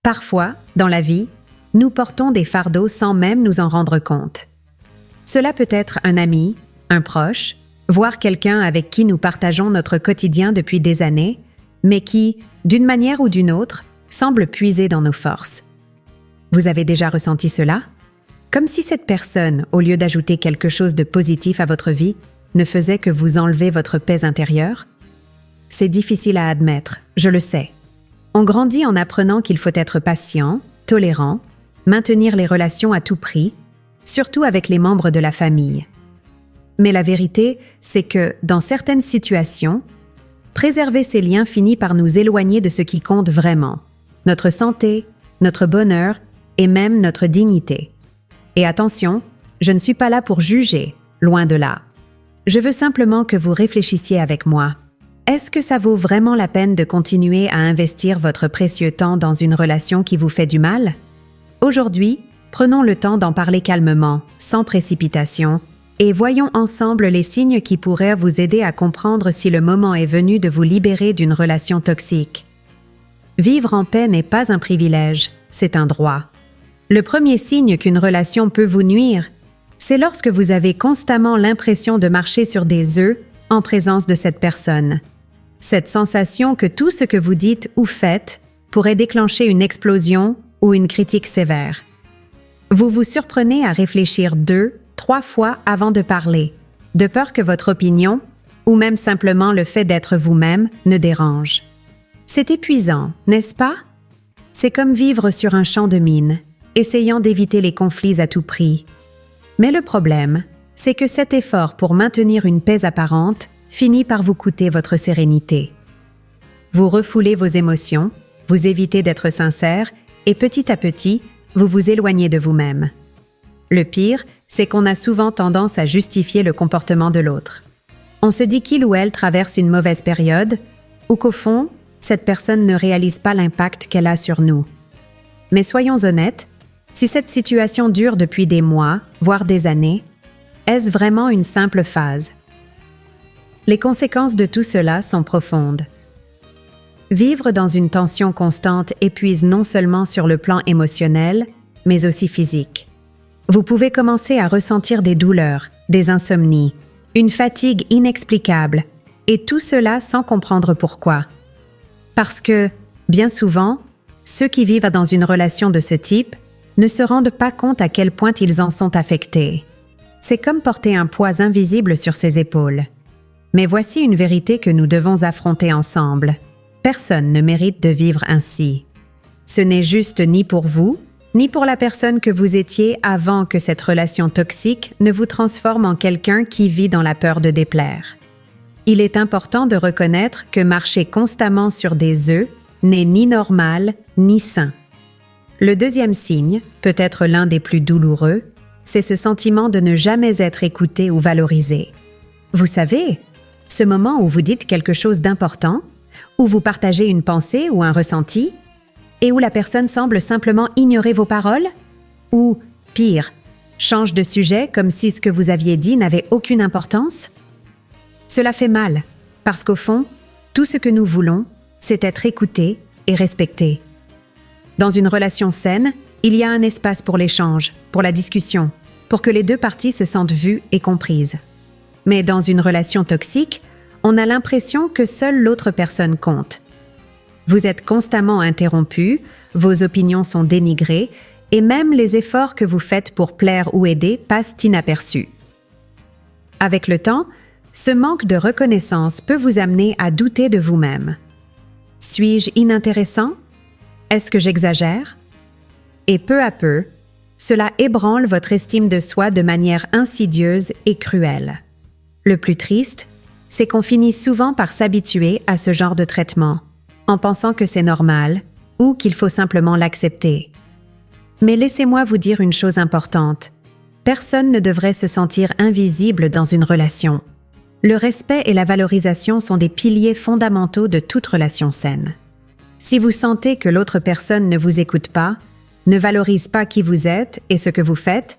Parfois, dans la vie, nous portons des fardeaux sans même nous en rendre compte. Cela peut être un ami, un proche, voire quelqu'un avec qui nous partageons notre quotidien depuis des années, mais qui, d'une manière ou d'une autre, semble puiser dans nos forces. Vous avez déjà ressenti cela? Comme si cette personne, au lieu d'ajouter quelque chose de positif à votre vie, ne faisait que vous enlever votre paix intérieure? C'est difficile à admettre, je le sais. On grandit en apprenant qu'il faut être patient, tolérant, maintenir les relations à tout prix, surtout avec les membres de la famille. Mais la vérité, c'est que, dans certaines situations, préserver ces liens finit par nous éloigner de ce qui compte vraiment, notre santé, notre bonheur et même notre dignité. Et attention, je ne suis pas là pour juger, loin de là. Je veux simplement que vous réfléchissiez avec moi. Est-ce que ça vaut vraiment la peine de continuer à investir votre précieux temps dans une relation qui vous fait du mal? Aujourd'hui, prenons le temps d'en parler calmement, sans précipitation, et voyons ensemble les signes qui pourraient vous aider à comprendre si le moment est venu de vous libérer d'une relation toxique. Vivre en paix n'est pas un privilège, c'est un droit. Le premier signe qu'une relation peut vous nuire, c'est lorsque vous avez constamment l'impression de marcher sur des œufs en présence de cette personne. Cette sensation que tout ce que vous dites ou faites pourrait déclencher une explosion ou une critique sévère. Vous vous surprenez à réfléchir 2, 3 fois avant de parler, de peur que votre opinion, ou même simplement le fait d'être vous-même, ne dérange. C'est épuisant, n'est-ce pas? C'est comme vivre sur un champ de mines, essayant d'éviter les conflits à tout prix. Mais le problème, c'est que cet effort pour maintenir une paix apparente finit par vous coûter votre sérénité. Vous refoulez vos émotions, vous évitez d'être sincère et petit à petit, vous vous éloignez de vous-même. Le pire, c'est qu'on a souvent tendance à justifier le comportement de l'autre. On se dit qu'il ou elle traverse une mauvaise période ou qu'au fond, cette personne ne réalise pas l'impact qu'elle a sur nous. Mais soyons honnêtes, si cette situation dure depuis des mois, voire des années, est-ce vraiment une simple phase? Les conséquences de tout cela sont profondes. Vivre dans une tension constante épuise non seulement sur le plan émotionnel, mais aussi physique. Vous pouvez commencer à ressentir des douleurs, des insomnies, une fatigue inexplicable, et tout cela sans comprendre pourquoi. Parce que, bien souvent, ceux qui vivent dans une relation de ce type ne se rendent pas compte à quel point ils en sont affectés. C'est comme porter un poids invisible sur ses épaules. Mais voici une vérité que nous devons affronter ensemble. Personne ne mérite de vivre ainsi. Ce n'est juste ni pour vous, ni pour la personne que vous étiez avant que cette relation toxique ne vous transforme en quelqu'un qui vit dans la peur de déplaire. Il est important de reconnaître que marcher constamment sur des œufs n'est ni normal ni sain. Le deuxième signe, peut-être l'un des plus douloureux, c'est ce sentiment de ne jamais être écouté ou valorisé. Vous savez, ce moment où vous dites quelque chose d'important, où vous partagez une pensée ou un ressenti, et où la personne semble simplement ignorer vos paroles, ou, pire, change de sujet comme si ce que vous aviez dit n'avait aucune importance. Cela fait mal, parce qu'au fond, tout ce que nous voulons, c'est être écouté et respecté. Dans une relation saine, il y a un espace pour l'échange, pour la discussion, pour que les deux parties se sentent vues et comprises. Mais dans une relation toxique, on a l'impression que seule l'autre personne compte. Vous êtes constamment interrompu, vos opinions sont dénigrées, et même les efforts que vous faites pour plaire ou aider passent inaperçus. Avec le temps, ce manque de reconnaissance peut vous amener à douter de vous-même. Suis-je inintéressant? Est-ce que j'exagère? Et peu à peu, cela ébranle votre estime de soi de manière insidieuse et cruelle. Le plus triste, c'est qu'on finit souvent par s'habituer à ce genre de traitement, en pensant que c'est normal ou qu'il faut simplement l'accepter. Mais laissez-moi vous dire une chose importante. Personne ne devrait se sentir invisible dans une relation. Le respect et la valorisation sont des piliers fondamentaux de toute relation saine. Si vous sentez que l'autre personne ne vous écoute pas, ne valorise pas qui vous êtes et ce que vous faites,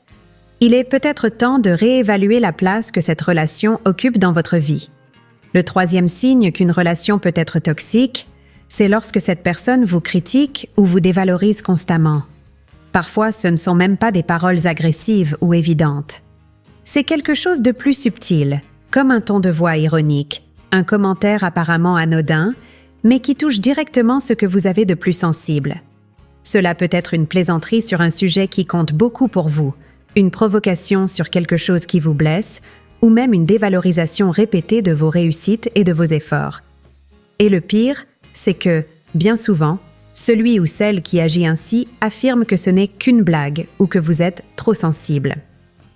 il est peut-être temps de réévaluer la place que cette relation occupe dans votre vie. Le troisième signe qu'une relation peut être toxique, c'est lorsque cette personne vous critique ou vous dévalorise constamment. Parfois, ce ne sont même pas des paroles agressives ou évidentes. C'est quelque chose de plus subtil, comme un ton de voix ironique, un commentaire apparemment anodin, mais qui touche directement ce que vous avez de plus sensible. Cela peut être une plaisanterie sur un sujet qui compte beaucoup pour vous, une provocation sur quelque chose qui vous blesse, ou même une dévalorisation répétée de vos réussites et de vos efforts. Et le pire, c'est que, bien souvent, celui ou celle qui agit ainsi affirme que ce n'est qu'une blague ou que vous êtes trop sensible.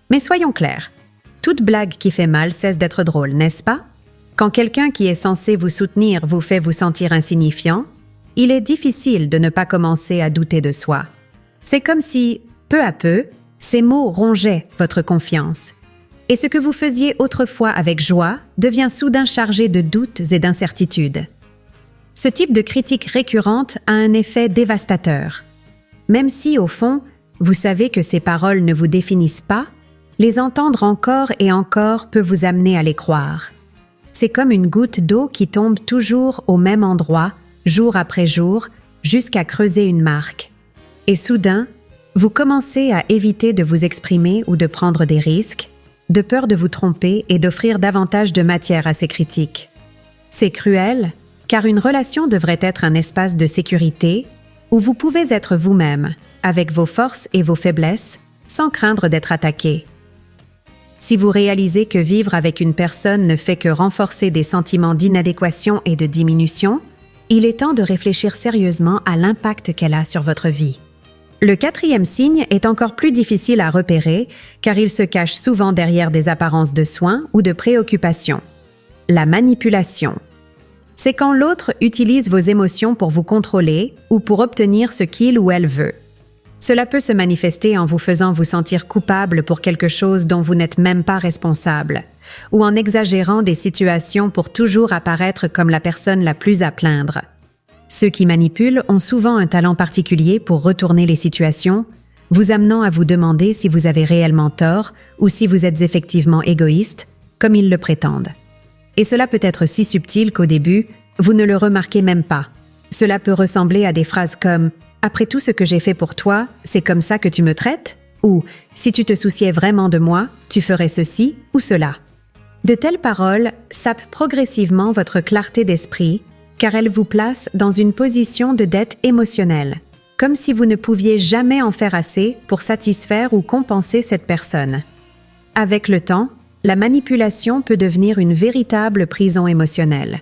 Mais soyons clairs, toute blague qui fait mal cesse d'être drôle, n'est-ce pas? Quand quelqu'un qui est censé vous soutenir vous fait vous sentir insignifiant, il est difficile de ne pas commencer à douter de soi. C'est comme si, peu à peu, ces mots rongeaient votre confiance. Et ce que vous faisiez autrefois avec joie devient soudain chargé de doutes et d'incertitudes. Ce type de critique récurrente a un effet dévastateur. Même si, au fond, vous savez que ces paroles ne vous définissent pas, les entendre encore et encore peut vous amener à les croire. C'est comme une goutte d'eau qui tombe toujours au même endroit, jour après jour, jusqu'à creuser une marque. Et soudain, vous commencez à éviter de vous exprimer ou de prendre des risques, de peur de vous tromper et d'offrir davantage de matière à ces critiques. C'est cruel, car une relation devrait être un espace de sécurité où vous pouvez être vous-même, avec vos forces et vos faiblesses, sans craindre d'être attaqué. Si vous réalisez que vivre avec une personne ne fait que renforcer des sentiments d'inadéquation et de diminution, il est temps de réfléchir sérieusement à l'impact qu'elle a sur votre vie. Le 4e signe est encore plus difficile à repérer car il se cache souvent derrière des apparences de soins ou de préoccupations. La manipulation. C'est quand l'autre utilise vos émotions pour vous contrôler ou pour obtenir ce qu'il ou elle veut. Cela peut se manifester en vous faisant vous sentir coupable pour quelque chose dont vous n'êtes même pas responsable, ou en exagérant des situations pour toujours apparaître comme la personne la plus à plaindre. Ceux qui manipulent ont souvent un talent particulier pour retourner les situations, vous amenant à vous demander si vous avez réellement tort ou si vous êtes effectivement égoïste, comme ils le prétendent. Et cela peut être si subtil qu'au début, vous ne le remarquez même pas. Cela peut ressembler à des phrases comme « Après tout ce que j'ai fait pour toi, c'est comme ça que tu me traites ?» ou « Si tu te souciais vraiment de moi, tu ferais ceci ou cela ». De telles paroles sapent progressivement votre clarté d'esprit car elles vous placent dans une position de dette émotionnelle, comme si vous ne pouviez jamais en faire assez pour satisfaire ou compenser cette personne. Avec le temps, la manipulation peut devenir une véritable prison émotionnelle.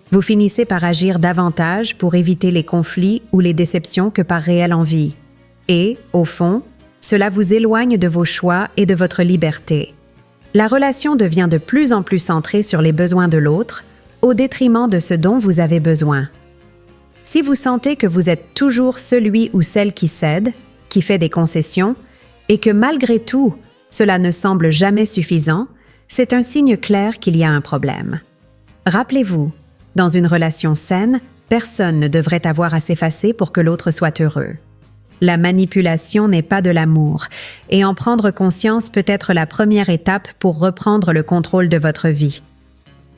Vous finissez par agir davantage pour éviter les conflits ou les déceptions que par réelle envie. Et, au fond, cela vous éloigne de vos choix et de votre liberté. La relation devient de plus en plus centrée sur les besoins de l'autre, au détriment de ce dont vous avez besoin. Si vous sentez que vous êtes toujours celui ou celle qui cède, qui fait des concessions, et que malgré tout, cela ne semble jamais suffisant, c'est un signe clair qu'il y a un problème. Rappelez-vous, dans une relation saine, personne ne devrait avoir à s'effacer pour que l'autre soit heureux. La manipulation n'est pas de l'amour, et en prendre conscience peut être la première étape pour reprendre le contrôle de votre vie.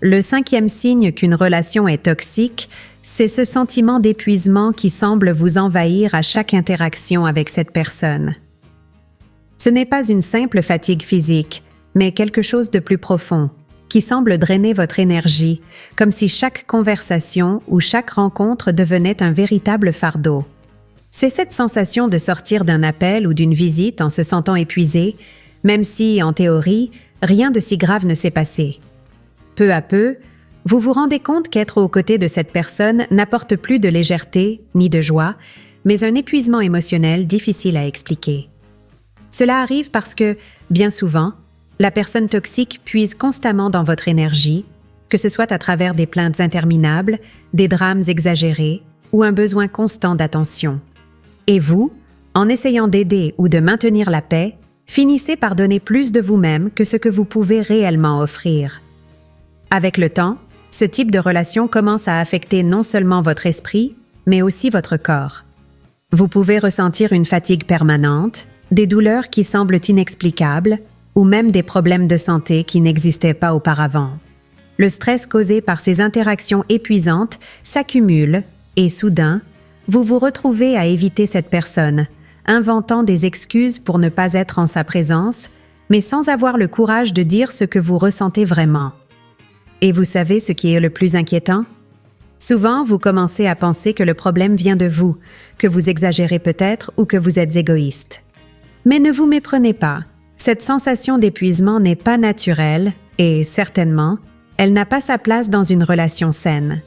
Le 5e signe qu'une relation est toxique, c'est ce sentiment d'épuisement qui semble vous envahir à chaque interaction avec cette personne. Ce n'est pas une simple fatigue physique, mais quelque chose de plus profond, qui semble drainer votre énergie, comme si chaque conversation ou chaque rencontre devenait un véritable fardeau. C'est cette sensation de sortir d'un appel ou d'une visite en se sentant épuisé, même si, en théorie, rien de si grave ne s'est passé. Peu à peu, vous vous rendez compte qu'être aux côtés de cette personne n'apporte plus de légèreté ni de joie, mais un épuisement émotionnel difficile à expliquer. Cela arrive parce que, bien souvent, la personne toxique puise constamment dans votre énergie, que ce soit à travers des plaintes interminables, des drames exagérés ou un besoin constant d'attention. Et vous, en essayant d'aider ou de maintenir la paix, finissez par donner plus de vous-même que ce que vous pouvez réellement offrir. Avec le temps, ce type de relation commence à affecter non seulement votre esprit, mais aussi votre corps. Vous pouvez ressentir une fatigue permanente, des douleurs qui semblent inexplicables, ou même des problèmes de santé qui n'existaient pas auparavant. Le stress causé par ces interactions épuisantes s'accumule et soudain, vous vous retrouvez à éviter cette personne, inventant des excuses pour ne pas être en sa présence, mais sans avoir le courage de dire ce que vous ressentez vraiment. Et vous savez ce qui est le plus inquiétant? Souvent, vous commencez à penser que le problème vient de vous, que vous exagérez peut-être ou que vous êtes égoïste. Mais ne vous méprenez pas, cette sensation d'épuisement n'est pas naturelle et, certainement, elle n'a pas sa place dans une relation saine.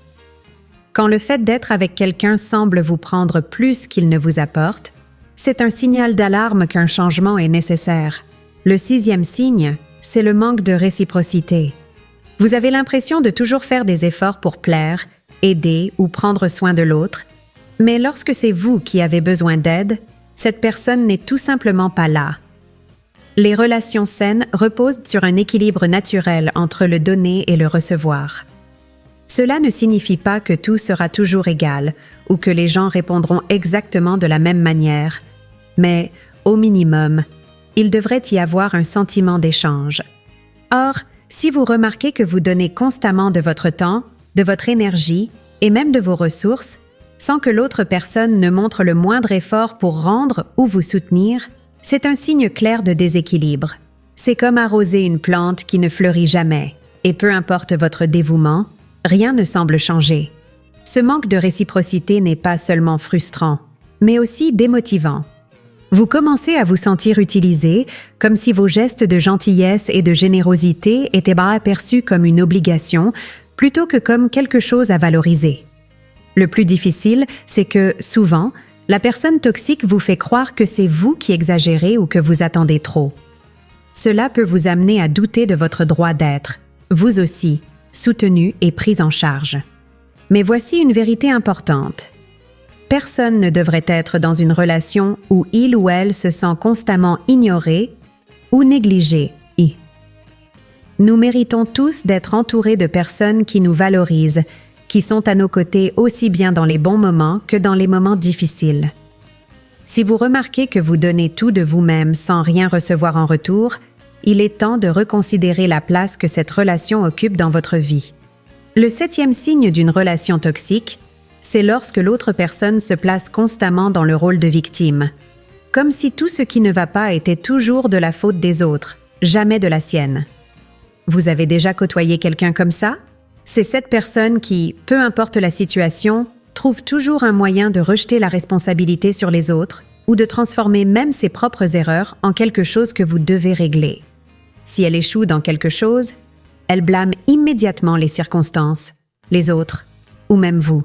Quand le fait d'être avec quelqu'un semble vous prendre plus qu'il ne vous apporte, c'est un signal d'alarme qu'un changement est nécessaire. Le 6e signe, c'est le manque de réciprocité. Vous avez l'impression de toujours faire des efforts pour plaire, aider ou prendre soin de l'autre, mais lorsque c'est vous qui avez besoin d'aide, cette personne n'est tout simplement pas là. Les relations saines reposent sur un équilibre naturel entre le donner et le recevoir. Cela ne signifie pas que tout sera toujours égal ou que les gens répondront exactement de la même manière, mais, au minimum, il devrait y avoir un sentiment d'échange. Or, si vous remarquez que vous donnez constamment de votre temps, de votre énergie et même de vos ressources, sans que l'autre personne ne montre le moindre effort pour rendre ou vous soutenir, c'est un signe clair de déséquilibre. C'est comme arroser une plante qui ne fleurit jamais, et peu importe votre dévouement, rien ne semble changer. Ce manque de réciprocité n'est pas seulement frustrant, mais aussi démotivant. Vous commencez à vous sentir utilisé, comme si vos gestes de gentillesse et de générosité étaient perçus comme une obligation, plutôt que comme quelque chose à valoriser. Le plus difficile, c'est que, souvent, la personne toxique vous fait croire que c'est vous qui exagérez ou que vous attendez trop. Cela peut vous amener à douter de votre droit d'être, vous aussi, soutenu et pris en charge. Mais voici une vérité importante. Personne ne devrait être dans une relation où il ou elle se sent constamment ignoré ou négligé. Nous méritons tous d'être entourés de personnes qui nous valorisent, qui sont à nos côtés aussi bien dans les bons moments que dans les moments difficiles. Si vous remarquez que vous donnez tout de vous-même sans rien recevoir en retour, il est temps de reconsidérer la place que cette relation occupe dans votre vie. Le 7e signe d'une relation toxique, c'est lorsque l'autre personne se place constamment dans le rôle de victime, comme si tout ce qui ne va pas était toujours de la faute des autres, jamais de la sienne. Vous avez déjà côtoyé quelqu'un comme ça? C'est cette personne qui, peu importe la situation, trouve toujours un moyen de rejeter la responsabilité sur les autres ou de transformer même ses propres erreurs en quelque chose que vous devez régler. Si elle échoue dans quelque chose, elle blâme immédiatement les circonstances, les autres ou même vous.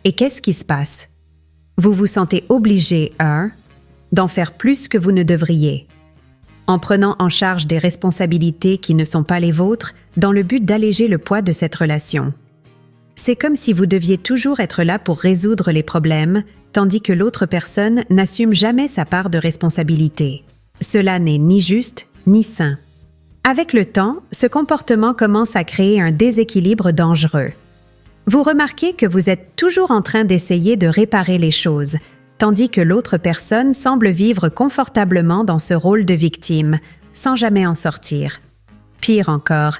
Et qu'est-ce qui se passe? Vous vous sentez obligé, d'en faire plus que vous ne devriez, en prenant en charge des responsabilités qui ne sont pas les vôtres dans le but d'alléger le poids de cette relation. C'est comme si vous deviez toujours être là pour résoudre les problèmes, tandis que l'autre personne n'assume jamais sa part de responsabilité. Cela n'est ni juste ni sain. Avec le temps, ce comportement commence à créer un déséquilibre dangereux. Vous remarquez que vous êtes toujours en train d'essayer de réparer les choses, tandis que l'autre personne semble vivre confortablement dans ce rôle de victime, sans jamais en sortir. Pire encore,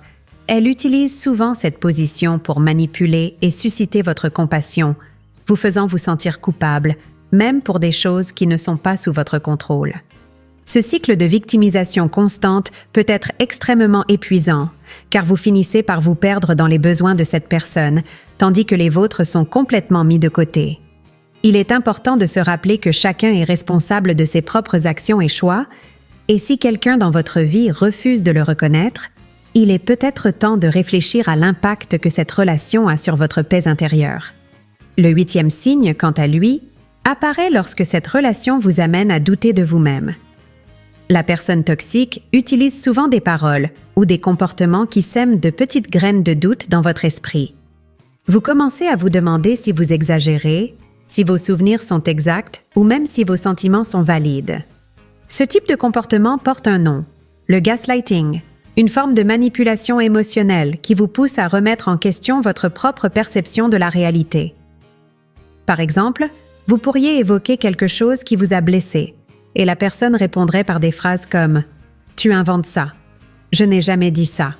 elle utilise souvent cette position pour manipuler et susciter votre compassion, vous faisant vous sentir coupable, même pour des choses qui ne sont pas sous votre contrôle. Ce cycle de victimisation constante peut être extrêmement épuisant, car vous finissez par vous perdre dans les besoins de cette personne, tandis que les vôtres sont complètement mis de côté. Il est important de se rappeler que chacun est responsable de ses propres actions et choix, et si quelqu'un dans votre vie refuse de le reconnaître, il est peut-être temps de réfléchir à l'impact que cette relation a sur votre paix intérieure. Le 8e signe, quant à lui, apparaît lorsque cette relation vous amène à douter de vous-même. La personne toxique utilise souvent des paroles ou des comportements qui sèment de petites graines de doute dans votre esprit. Vous commencez à vous demander si vous exagérez, si vos souvenirs sont exacts ou même si vos sentiments sont valides. Ce type de comportement porte un nom, le gaslighting, une forme de manipulation émotionnelle qui vous pousse à remettre en question votre propre perception de la réalité. Par exemple, vous pourriez évoquer quelque chose qui vous a blessé, et la personne répondrait par des phrases comme « Tu inventes ça »,« Je n'ai jamais dit ça »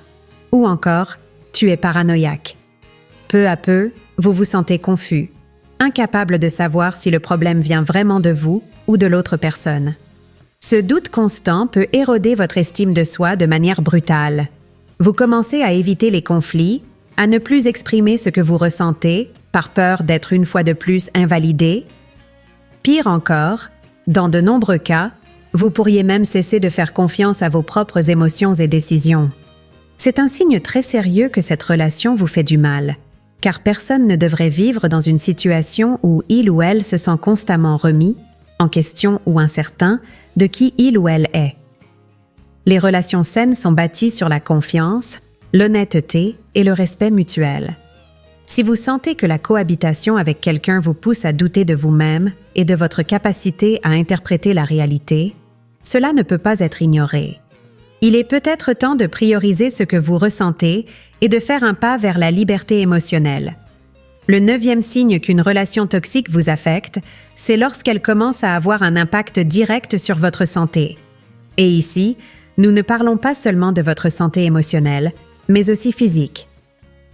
ou encore tu es paranoïaque. Peu à peu, vous vous sentez confus, incapable de savoir si le problème vient vraiment de vous ou de l'autre personne. Ce doute constant peut éroder votre estime de soi de manière brutale. Vous commencez à éviter les conflits, à ne plus exprimer ce que vous ressentez, par peur d'être une fois de plus invalidé. Pire encore, dans de nombreux cas, vous pourriez même cesser de faire confiance à vos propres émotions et décisions. C'est un signe très sérieux que cette relation vous fait du mal, car personne ne devrait vivre dans une situation où il ou elle se sent constamment remis, en question ou incertain, de qui il ou elle est. Les relations saines sont bâties sur la confiance, l'honnêteté et le respect mutuel. Si vous sentez que la cohabitation avec quelqu'un vous pousse à douter de vous-même et de votre capacité à interpréter la réalité, cela ne peut pas être ignoré. Il est peut-être temps de prioriser ce que vous ressentez et de faire un pas vers la liberté émotionnelle. Le 9e signe qu'une relation toxique vous affecte, c'est lorsqu'elle commence à avoir un impact direct sur votre santé. Et ici, nous ne parlons pas seulement de votre santé émotionnelle, mais aussi physique.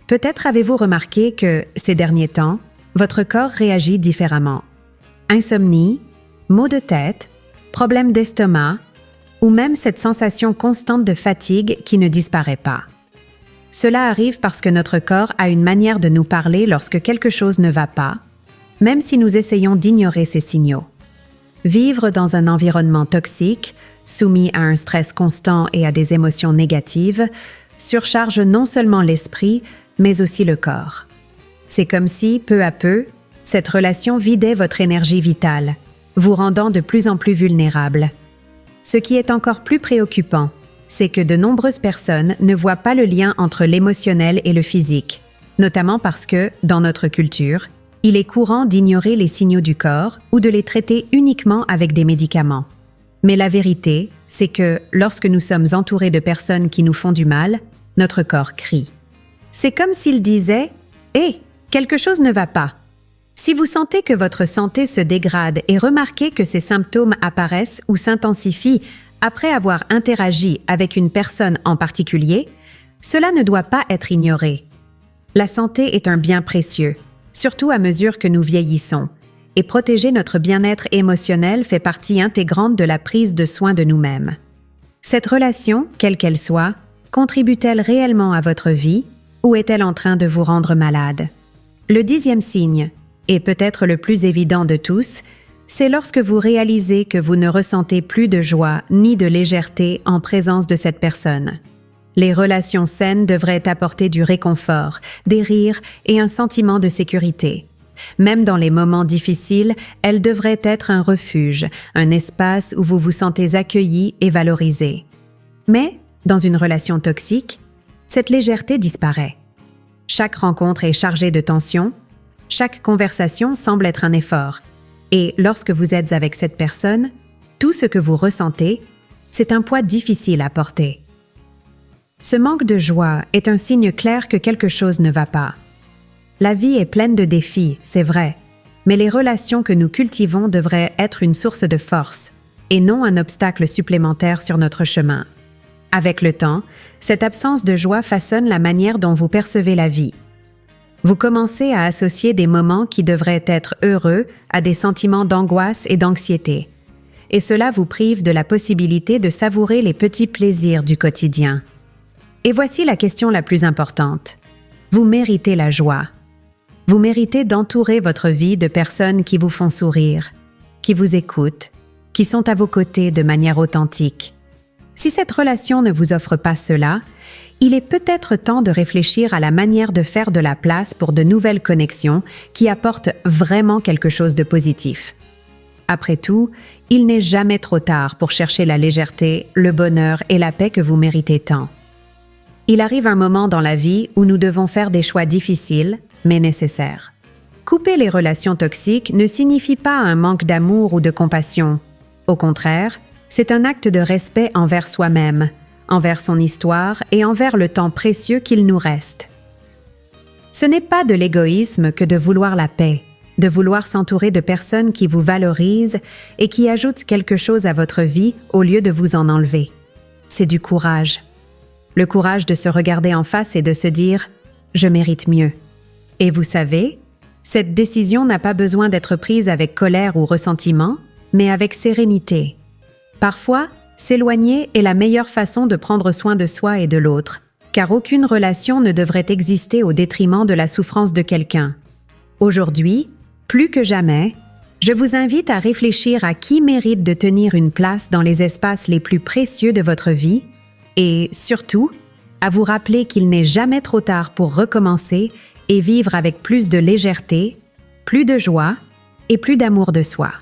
Peut-être avez-vous remarqué que, ces derniers temps, votre corps réagit différemment. Insomnie, maux de tête, problèmes d'estomac, ou même cette sensation constante de fatigue qui ne disparaît pas. Cela arrive parce que notre corps a une manière de nous parler lorsque quelque chose ne va pas, même si nous essayons d'ignorer ces signaux. Vivre dans un environnement toxique, soumis à un stress constant et à des émotions négatives, surcharge non seulement l'esprit, mais aussi le corps. C'est comme si, peu à peu, cette relation vidait votre énergie vitale, vous rendant de plus en plus vulnérable. Ce qui est encore plus préoccupant, c'est que de nombreuses personnes ne voient pas le lien entre l'émotionnel et le physique, notamment parce que, dans notre culture, il est courant d'ignorer les signaux du corps ou de les traiter uniquement avec des médicaments. Mais la vérité, c'est que, lorsque nous sommes entourés de personnes qui nous font du mal, notre corps crie. C'est comme s'il disait « Hé, quelque chose ne va pas ». Si vous sentez que votre santé se dégrade et remarquez que ces symptômes apparaissent ou s'intensifient après avoir interagi avec une personne en particulier, cela ne doit pas être ignoré. La santé est un bien précieux, surtout à mesure que nous vieillissons, et protéger notre bien-être émotionnel fait partie intégrante de la prise de soin de nous-mêmes. Cette relation, quelle qu'elle soit, contribue-t-elle réellement à votre vie ou est-elle en train de vous rendre malade? Le 10e signe, et peut-être le plus évident de tous, c'est lorsque vous réalisez que vous ne ressentez plus de joie ni de légèreté en présence de cette personne. Les relations saines devraient apporter du réconfort, des rires et un sentiment de sécurité. Même dans les moments difficiles, elles devraient être un refuge, un espace où vous vous sentez accueilli et valorisé. Mais, dans une relation toxique, cette légèreté disparaît. Chaque rencontre est chargée de tension, chaque conversation semble être un effort. Et lorsque vous êtes avec cette personne, tout ce que vous ressentez, c'est un poids difficile à porter. Ce manque de joie est un signe clair que quelque chose ne va pas. La vie est pleine de défis, c'est vrai, mais les relations que nous cultivons devraient être une source de force, et non un obstacle supplémentaire sur notre chemin. Avec le temps, cette absence de joie façonne la manière dont vous percevez la vie. Vous commencez à associer des moments qui devraient être heureux à des sentiments d'angoisse et d'anxiété. Et cela vous prive de la possibilité de savourer les petits plaisirs du quotidien. Et voici la question la plus importante. Vous méritez la joie. Vous méritez d'entourer votre vie de personnes qui vous font sourire, qui vous écoutent, qui sont à vos côtés de manière authentique. Si cette relation ne vous offre pas cela, il est peut-être temps de réfléchir à la manière de faire de la place pour de nouvelles connexions qui apportent vraiment quelque chose de positif. Après tout, il n'est jamais trop tard pour chercher la légèreté, le bonheur et la paix que vous méritez tant. Il arrive un moment dans la vie où nous devons faire des choix difficiles, mais nécessaires. Couper les relations toxiques ne signifie pas un manque d'amour ou de compassion. Au contraire, c'est un acte de respect envers soi-même, envers son histoire et envers le temps précieux qu'il nous reste. Ce n'est pas de l'égoïsme que de vouloir la paix, de vouloir s'entourer de personnes qui vous valorisent et qui ajoutent quelque chose à votre vie au lieu de vous en enlever. C'est du courage. le courage de se regarder en face et de se dire « je mérite mieux ». Et vous savez, cette décision n'a pas besoin d'être prise avec colère ou ressentiment, mais avec sérénité. Parfois, s'éloigner est la meilleure façon de prendre soin de soi et de l'autre, car aucune relation ne devrait exister au détriment de la souffrance de quelqu'un. Aujourd'hui, plus que jamais, je vous invite à réfléchir à qui mérite de tenir une place dans les espaces les plus précieux de votre vie et, surtout, à vous rappeler qu'il n'est jamais trop tard pour recommencer et vivre avec plus de légèreté, plus de joie et plus d'amour de soi.